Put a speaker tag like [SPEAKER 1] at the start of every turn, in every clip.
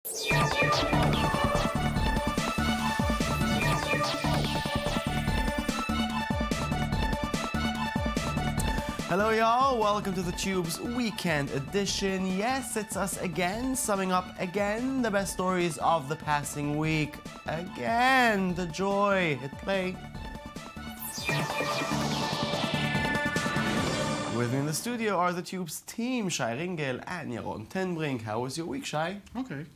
[SPEAKER 1] Hello y'all, welcome to theTUBE's Weekend Edition. Yes, it's us again, summing up again the best stories of the passing week. Again, the joy. Hit play. With me in the studio are theTUBE's team, Shai Ringel and Yaron Tenbrink. How was your week, Shai?
[SPEAKER 2] Okay.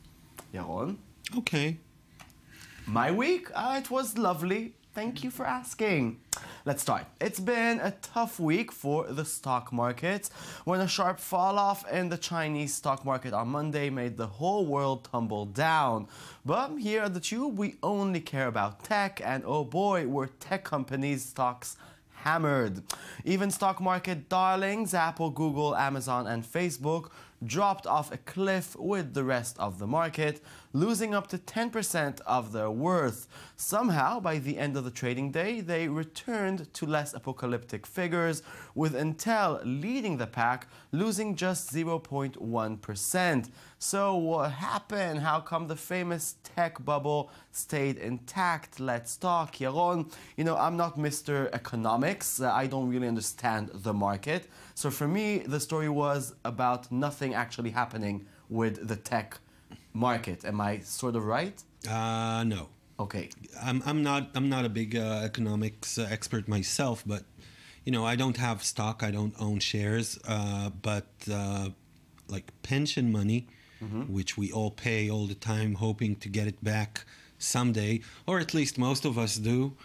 [SPEAKER 1] Yaron?
[SPEAKER 2] Okay.
[SPEAKER 1] My week? It was lovely. Thank you for asking. Let's start. It's been a tough week for the stock market when a sharp fall off in the Chinese stock market on Monday made the whole world tumble down. But here at theTUBE, we only care about tech, and oh boy, were tech companies' stocks hammered. Even stock market darlings, Apple, Google, Amazon, and Facebook dropped off a cliff with the rest of the market, losing up to 10% of their worth. Somehow, by the end of the trading day, they returned to less apocalyptic figures, with Intel leading the pack, losing just 0.1%. So what happened? How come the famous tech bubble stayed intact? Let's talk. Yaron, I'm not Mr. Economics. I don't really understand the market. So for me, the story was about nothing actually happening with the tech market. Am I sort of right?
[SPEAKER 2] No.
[SPEAKER 1] Okay.
[SPEAKER 2] I'm not a big economics expert myself, but I don't have stock. I don't own shares. But like pension money, which we all pay all the time, hoping to get it back someday, or at least most of us do,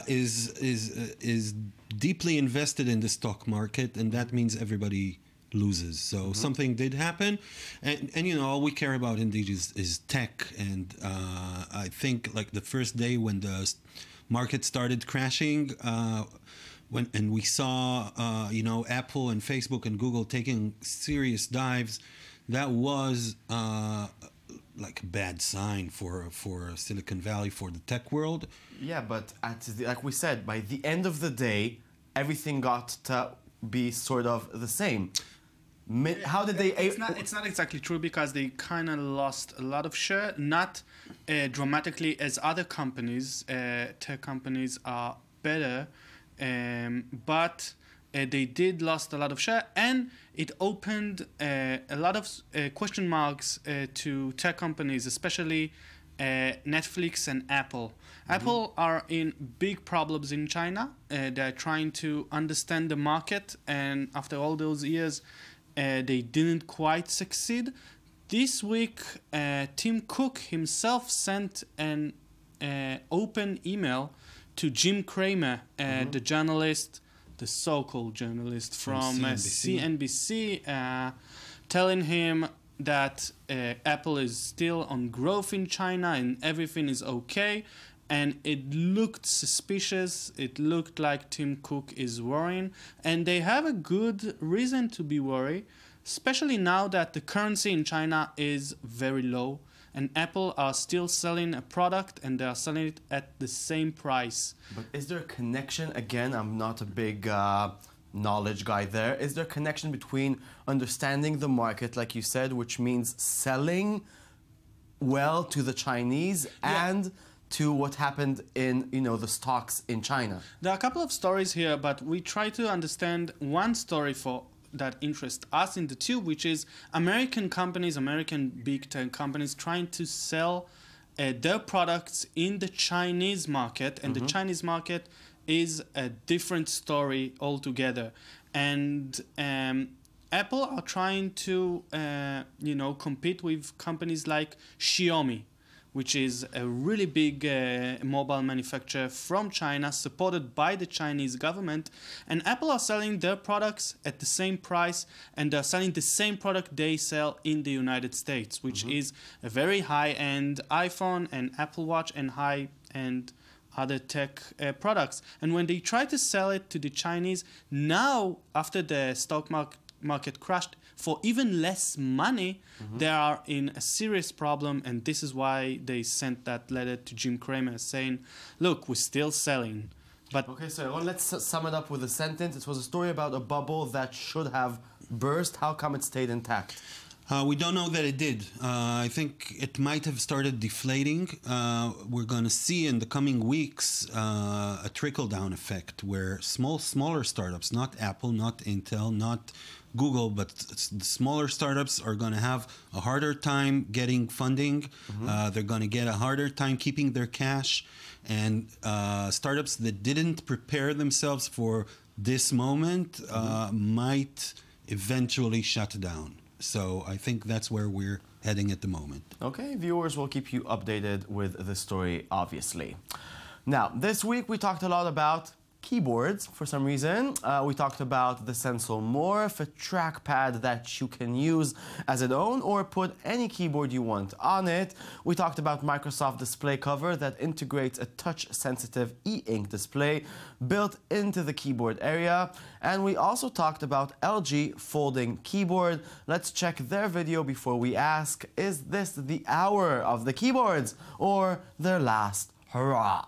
[SPEAKER 2] is deeply invested in the stock market, and that means everybody loses. So something did happen, and all we care about indeed is tech. And I think like the first day when the market started crashing, and we saw Apple and Facebook and Google taking serious dives, that was like a bad sign for Silicon Valley, for the tech world.
[SPEAKER 1] Yeah, but like we said, by the end of the day, everything got to be sort of the same. How did they?
[SPEAKER 3] It's not exactly true, because they kind of lost a lot of share, not dramatically as other companies. Tech companies are better, but they did lost a lot of share, and it opened a lot of question marks to tech companies, especially Netflix and Apple. Apple are in big problems in China. They're trying to understand the market, and after all those years, they didn't quite succeed. This week, Tim Cook himself sent an open email to Jim Cramer, the journalist, the so-called journalist from CNBC, telling him that Apple is still on growth in China and everything is okay. And it looked suspicious. It looked like Tim Cook is worrying. And they have a good reason to be worried, especially now that the currency in China is very low. And Apple are still selling a product, and they are selling it at the same price.
[SPEAKER 1] But is there a connection? Again, I'm not a big knowledge guy there. Is there a connection between understanding the market, like you said, which means selling well to the Chinese, and to what happened in the stocks in China?
[SPEAKER 3] There are a couple of stories here, but we try to understand one story that interests us in theTUBE, which is American companies, American big tech companies trying to sell their products in the Chinese market, and the Chinese market is a different story altogether. And Apple are trying to compete with companies like Xiaomi, which is a really big mobile manufacturer from China, supported by the Chinese government. And Apple are selling their products at the same price, and they're selling the same product they sell in the United States, which is a very high-end iPhone and Apple Watch and high-end other tech products. And when they try to sell it to the Chinese, now, after the stock market crashed, for even less money, they are in a serious problem, and this is why they sent that letter to Jim Cramer saying, look, we're still selling. But
[SPEAKER 1] okay, so let's sum it up with a sentence. It was a story about a bubble that should have burst. How come it stayed intact?
[SPEAKER 2] We don't know that it did. I think it might have started deflating. We're going to see in the coming weeks a trickle-down effect where smaller startups, not Apple, not Intel, not Google, but the smaller startups are going to have a harder time getting funding. They're going to get a harder time keeping their cash. And startups that didn't prepare themselves for this moment might eventually shut down. So I think that's where we're heading at the moment.
[SPEAKER 1] Okay, viewers will keep you updated with the story, obviously. Now, this week we talked a lot about keyboards for some reason. We talked about the Sensomorph, a trackpad that you can use as its own or put any keyboard you want on it. We talked about Microsoft Display Cover that integrates a touch-sensitive e-ink display built into the keyboard area. And we also talked about LG Folding Keyboard. Let's check their video before we ask, is this the hour of the keyboards or their last hurrah?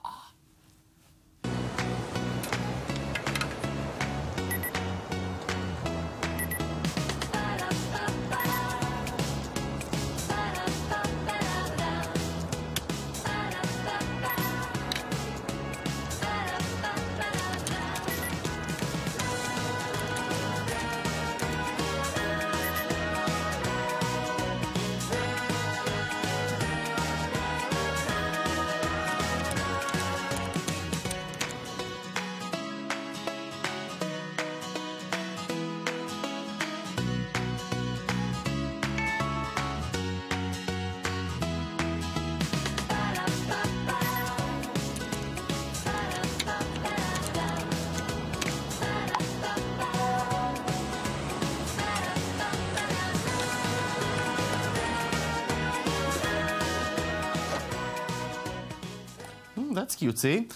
[SPEAKER 1] That's cutesy.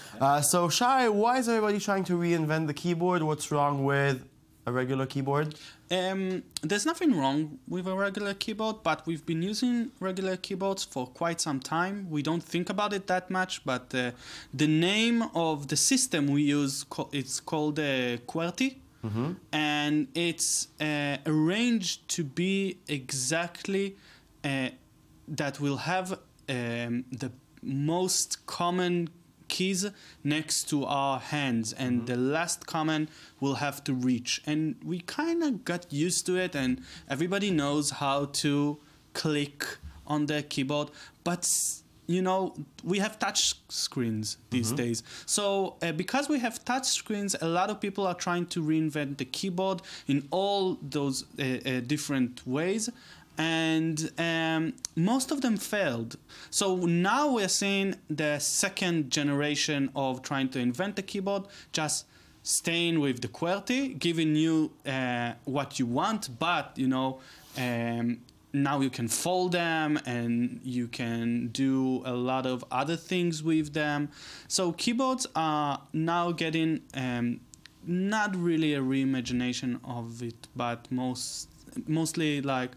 [SPEAKER 1] So, Shai, why is everybody trying to reinvent the keyboard? What's wrong with a regular keyboard?
[SPEAKER 3] There's nothing wrong with a regular keyboard, but we've been using regular keyboards for quite some time. We don't think about it that much, but the name of the system we use, it's called QWERTY. And it's arranged to be exactly that will have the most common keys next to our hands, and the last common will have to reach. And we kind of got used to it, and everybody knows how to click on the keyboard, but you know, we have touch screens these days. So because we have touch screens, a lot of people are trying to reinvent the keyboard in all those different ways. And most of them failed. So now we're seeing the second generation of trying to invent the keyboard, just staying with the QWERTY, giving you what you want, but you know, now you can fold them and you can do a lot of other things with them. So keyboards are now getting not really a reimagination of it, but mostly like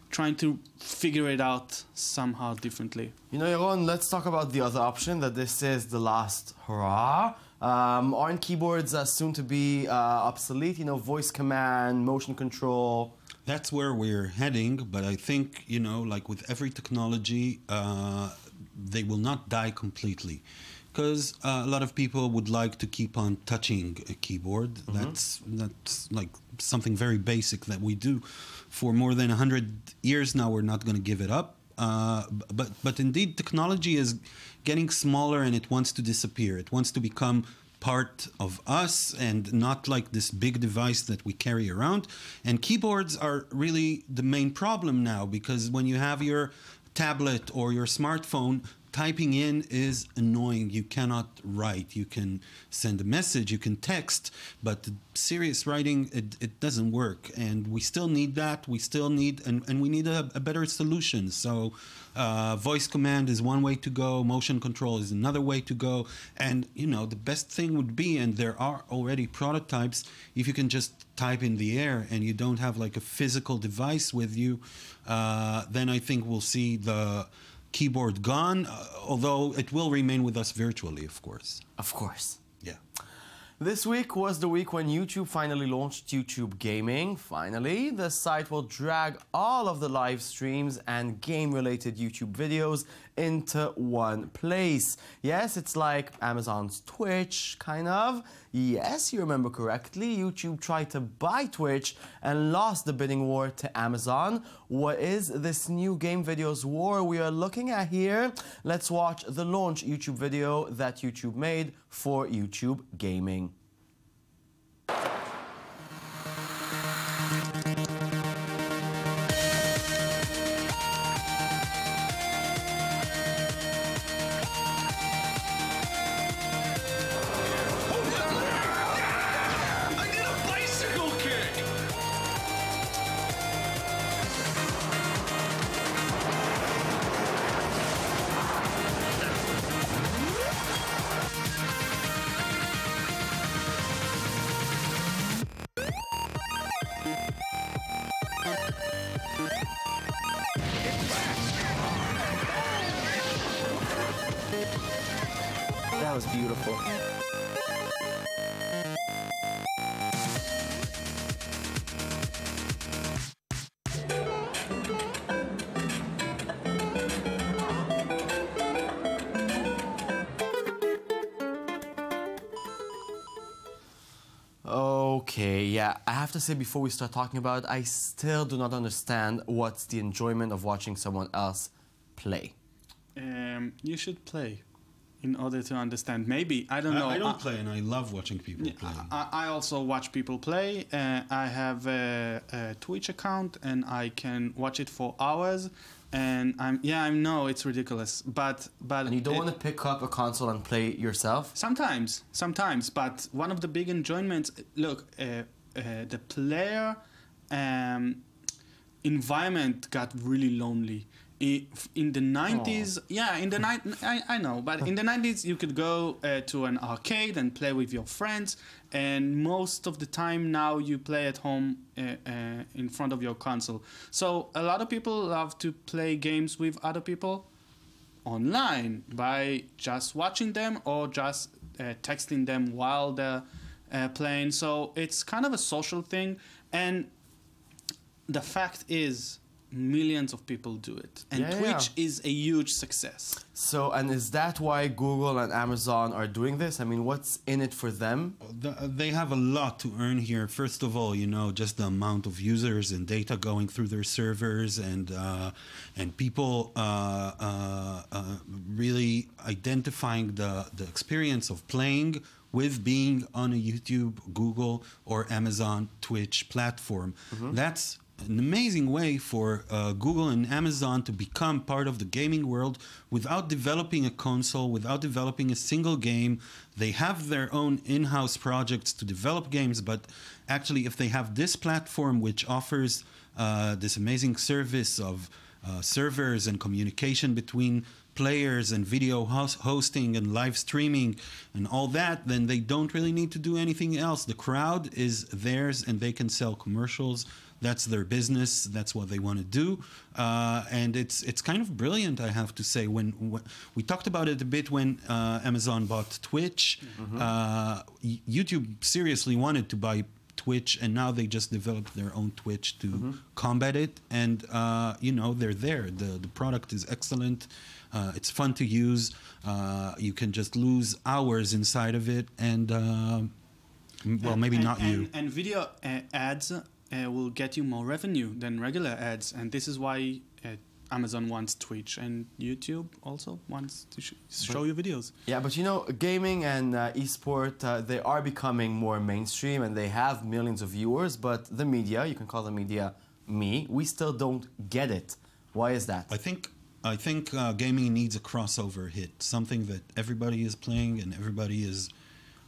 [SPEAKER 3] trying to figure it out somehow differently.
[SPEAKER 1] You know, Yaron, let's talk about the other option, that this is the last hurrah. Aren't keyboards soon to be obsolete? You know, voice command, motion control.
[SPEAKER 2] That's where we're heading, but I think, you know, like with every technology, they will not die completely. Because a lot of people would like to keep on touching a keyboard. That's like something very basic that we do for more than 100 years now. We're not going to give it up. But indeed, technology is getting smaller and it wants to disappear. It wants to become part of us and not like this big device that we carry around. And keyboards are really the main problem now, because when you have your tablet or your smartphone, typing in is annoying. You cannot write. You can send a message, you can text, but serious writing, it doesn't work. And we still need that. We still need, and we need a better solution. So voice command is one way to go. Motion control is another way to go. And, you know, the best thing would be, and there are already prototypes, if you can just type in the air and you don't have like a physical device with you, then I think we'll see the keyboard gone, although it will remain with us virtually, of course.
[SPEAKER 1] Of course.
[SPEAKER 2] Yeah.
[SPEAKER 1] This week was the week when YouTube finally launched YouTube Gaming. Finally, the site will drag all of the live streams and game-related YouTube videos into one place. Yes, it's like Amazon's Twitch, kind of. Yes, you remember correctly. YouTube tried to buy Twitch and lost the bidding war to Amazon. What is this new game videos war we are looking at here? Let's watch the launch YouTube video that YouTube made for YouTube Gaming. That was beautiful. Okay, yeah, I have to say before we start talking about it, I still do not understand what's the enjoyment of watching someone else play.
[SPEAKER 3] You should play in order to understand. Maybe, I don't know.
[SPEAKER 2] I don't play, and I love watching people play.
[SPEAKER 3] I also watch people play. I have a Twitch account, and I can watch it for hours. And I know it's ridiculous, but
[SPEAKER 1] And you don't want to pick up a console and play yourself?
[SPEAKER 3] Sometimes. But one of the big enjoyments, look, the player environment got really lonely. In the 90s, I know, but in the 90s you could go to an arcade and play with your friends, and most of the time now you play at home in front of your console. So a lot of people love to play games with other people online by just watching them or just texting them while they're playing. So it's kind of a social thing, and the fact is millions of people do it, and Twitch is a huge success.
[SPEAKER 1] So, and is that why Google and Amazon are doing this? I mean, what's in it for them?
[SPEAKER 2] They have a lot to earn here. First of all, just the amount of users and data going through their servers, and people really identifying the experience of playing with being on a YouTube, Google, or Amazon Twitch platform. That's an amazing way for Google and Amazon to become part of the gaming world without developing a console, without developing a single game. They have their own in-house projects to develop games, but actually if they have this platform which offers this amazing service of servers and communication between players and video hosting and live streaming and all that, then they don't really need to do anything else. The crowd is theirs and they can sell commercials. That's their business. That's what they want to do, and it's kind of brilliant, I have to say. When we talked about it a bit when Amazon bought Twitch, YouTube seriously wanted to buy Twitch, and now they just developed their own Twitch to combat it. And they're there. The product is excellent. It's fun to use. You can just lose hours inside of it, and maybe not you.
[SPEAKER 3] And video ads will get you more revenue than regular ads, and this is why Amazon wants Twitch, and YouTube also wants to show you videos.
[SPEAKER 1] Yeah, but gaming and esport, they are becoming more mainstream, and they have millions of viewers, but the media, you can call the media me, we still don't get it. Why is that?
[SPEAKER 2] I think gaming needs a crossover hit, something that everybody is playing and everybody is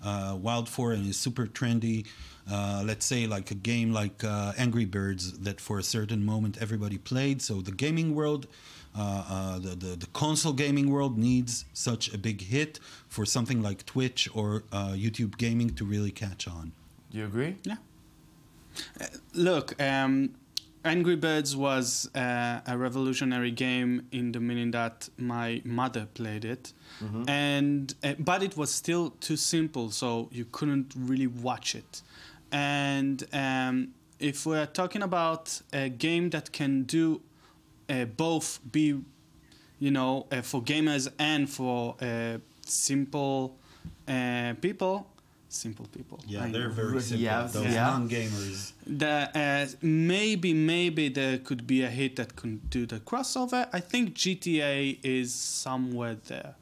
[SPEAKER 2] wild for and is super trendy. Let's say like a game like Angry Birds that for a certain moment everybody played. So the gaming world, the console gaming world needs such a big hit for something like Twitch or YouTube gaming to really catch on.
[SPEAKER 1] Do you agree?
[SPEAKER 3] Yeah. Look, Angry Birds was a revolutionary game in the meaning that my mother played it, and but it was still too simple, so you couldn't really watch it. And if we're talking about a game that can do both, be for gamers and for simple people. Simple people.
[SPEAKER 2] Yeah,
[SPEAKER 3] I
[SPEAKER 2] they're
[SPEAKER 3] know.
[SPEAKER 2] very simple.
[SPEAKER 1] Yeah,
[SPEAKER 2] Those
[SPEAKER 1] yeah.
[SPEAKER 2] non-gamers.
[SPEAKER 3] Maybe there could be a hit that could do the crossover. I think GTA is somewhere there.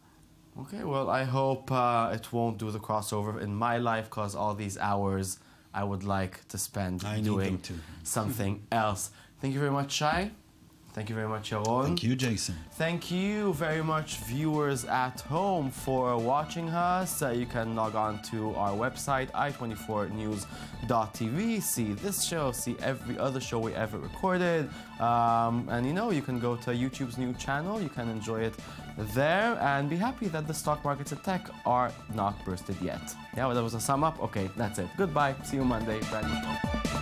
[SPEAKER 1] Okay, well, I hope it won't do the crossover in my life, because all these hours I would like to spend
[SPEAKER 2] I need
[SPEAKER 1] doing
[SPEAKER 2] them too.
[SPEAKER 1] something else. Thank you very much, Shai. Thank you very much, Yaron.
[SPEAKER 2] Thank you, Jason.
[SPEAKER 1] Thank you very much, viewers at home, for watching us. You can log on to our website, i24news.tv, see this show, see every other show we ever recorded. And you can go to YouTube's new channel. You can enjoy it there and be happy that the stock markets and tech are not bursted yet. Yeah, well, that was a sum up. Okay, that's it. Goodbye. See you Monday. Brand new show.